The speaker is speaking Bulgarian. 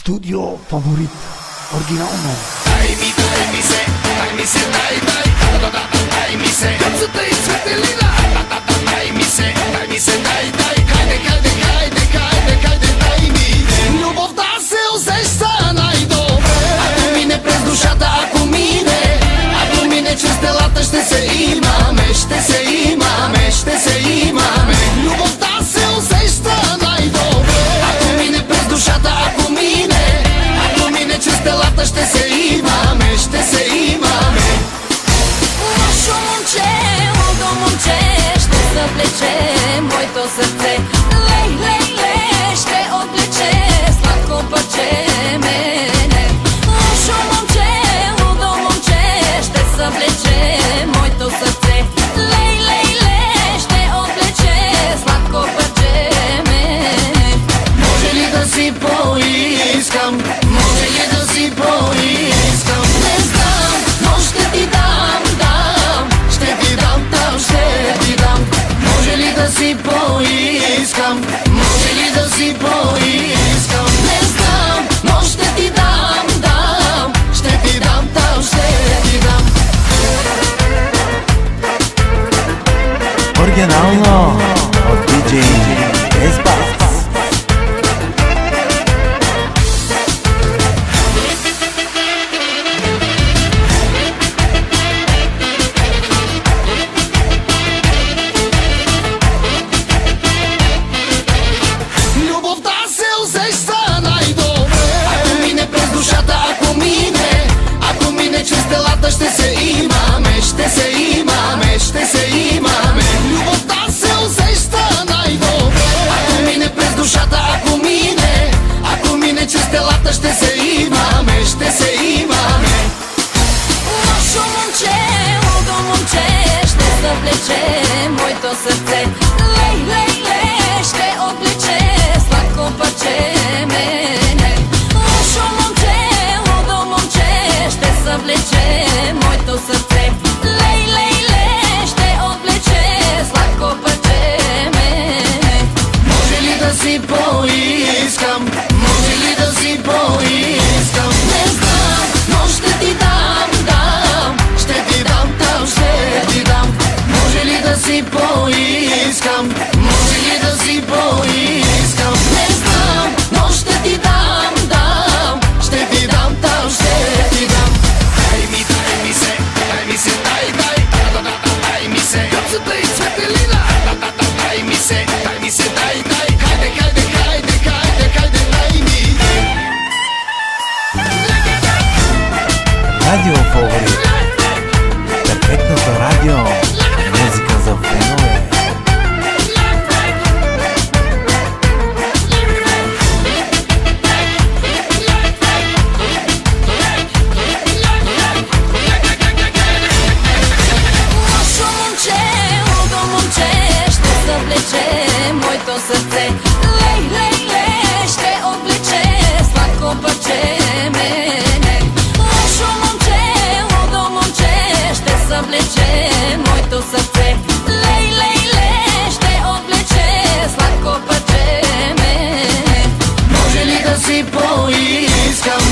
Студио Фаворит. Оригинално. Дай ми се, дай ми се, къпцата и Цветелина. Дай ми се, хайде, дай ми. Любовта се усеща най-добре, ако мине през душата, ако мине чрез телата, ще се имаме. Любовта се усеща най-добре, ако мине през душата, ако мине чрез телата, ще се имаме. Лошо момче, лудо момче, ще съвлече моето сърце. Лей, ще облече сладко парче мене. Лошо момче, лудо момче, ще съвлече моето сърце. Лей, ще облече сладко парче мене. Може ли да си поискам? Не знам, но ще ти дам. Може ли да си поискам? Не знам, но ще ти дам. Оригинално от DJ S-Bass. Любовта се усеща най-добре, ако мине през душата, ако мине чрез телата, ще се имаме. Любовта се усеща най-добре, ако мине през душата, ако мине чрез телата, ще се имаме. Лошо момче, лудо момче, ще съвлече моето сърце. Лей, ще облече сладко парче мене. Лошо момче, лудо момче, ще съвлече моето сърце. Лей, ще облече сладко парче мене. Може ли да си поискам? Не знам, но ще ти дам. Може ли да си поискам? Не знам, но ще ти дам. Дай ми се, къпцата и Цветелина. Дай ми се, хайде, дай ми. Радио Фаворит. Перфектното радио. Музика за фенове. Лошо момче, лудо момче, ще съвлече моето сърце. Лей, ще облече сладко парче мене. Лошо момче, лудо момче, ще съвлече моето сърце. Лей, ще облече сладко парче мене. Може ли да си поискам?